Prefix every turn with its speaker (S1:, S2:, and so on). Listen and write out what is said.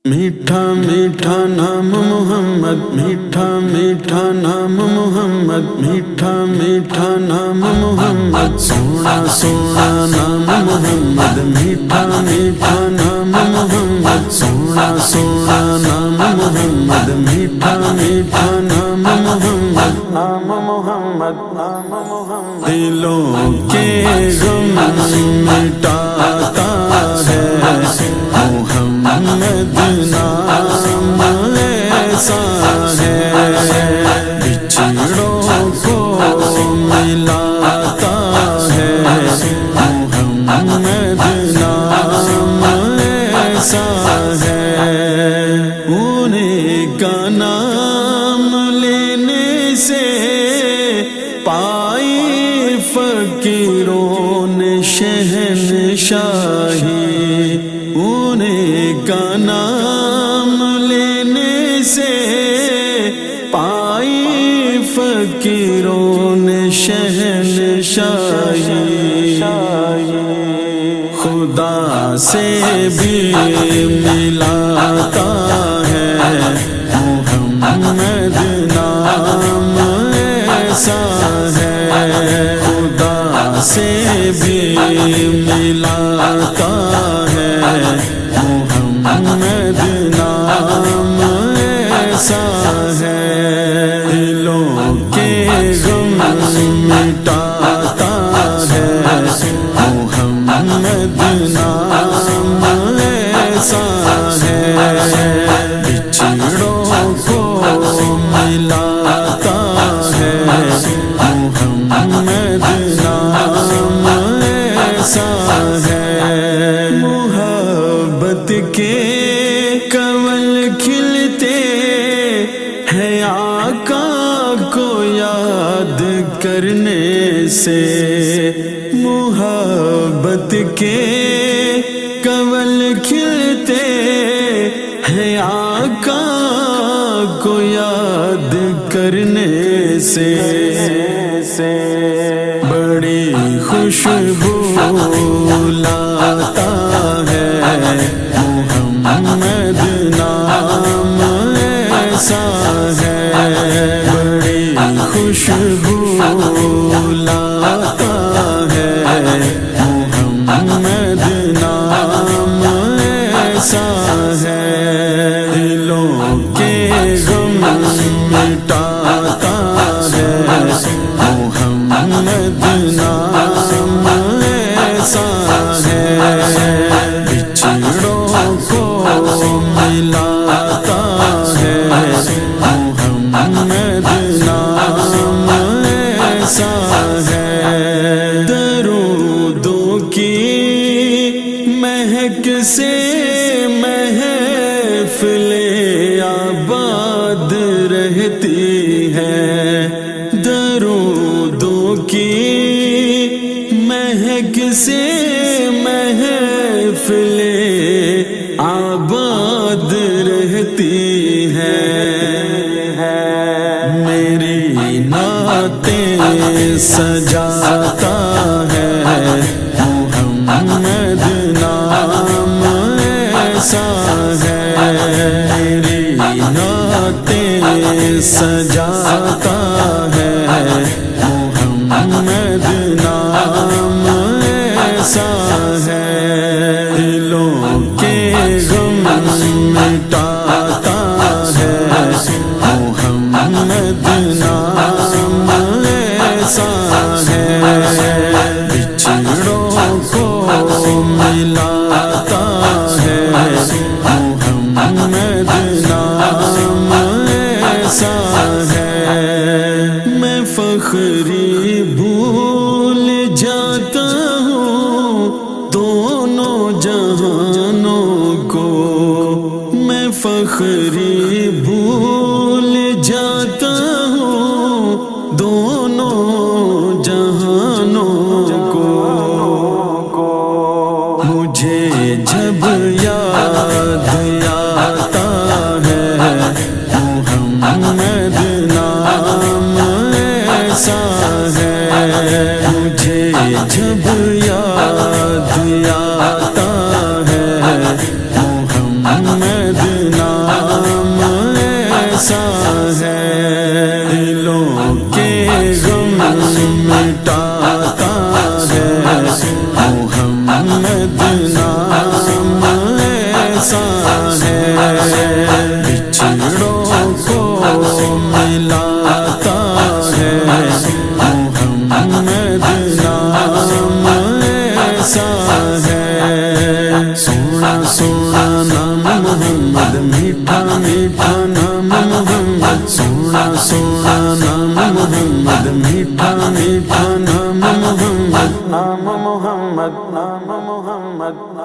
S1: میٹھا میٹھا نام محمد، میٹھا میٹھا نام محمد، میٹھا میٹھا نام محمد، سونا سونا نام محمد، میٹھا میٹھا نام محمد، سونا سونا نام محمد، میٹھا میٹھا نام محمد، نام محمد، نام محمد، دلوں کے غم مٹاتا ہے محمد، نام ایسا ہے بچھڑوں کو ملاتا ہے محمد، نام ایسا ہے انہیں کا نام لینے سے پائی فقیروں نے شہنشاہی، انہیں کا نام لینے سے پائی فقیروں نے شہنشاہی، خدا سے بھی ملاتا ہے محمد، نام ایسا ہے خدا سے بھی ملاتا ہے محمد، نام ایسا ہے دلوں کے غم مٹاتا ہے محمد، نام ایسا ہے بچھڑوں کو ملاتا ہے محمد، نام ایسا ہے محبت کے کنول کھلتے ہیں آقا کو یاد کرنے سے، محبت کے کنول کھلتے ہیں آقا کو یاد کرنے سے، بڑی خوشبو لاتا ہے محمد، نام ایسا ہے بڑی خوشبو لاتا ہے محمد، نام ایسا ہے دلوں کے غم مٹاتا ہے محمد، نام ایسا ہے بچھڑوں کو ملاتا ہے محمد، نام ایسا ہے درودوں کی مہک سے محفل آباد رہتی ہے، درودوں کی مہک سے محفل آباد رہتی ہے، میری نعتیں سجاتا ہے محمد، نام ایسا ہے میری نعتیں سجاتا ہے محمد، نام ایسا ہے دلوں کے غم مٹاتا ہے محمد، نام ایسا ہے بچھڑوں کو ملاتا ہے محمد، نام ایسا ہے میں فخری بھول جاتا ہوں دونوں جہانوں کو، میں فخری بھول جاتا ہوں دونوں جہانوں کو، مجھے جب یاد آتا ہے محمد، نام ایسا ہے مجھے جب یاد آتا ہے محمد، احمد نام ایسا ہے، سونا سونا نام محمد، میٹھا میٹھا نام محمد، سونا سونا نام محمد، میٹھا میٹھا نام محمد، نام محمد، نام محمد۔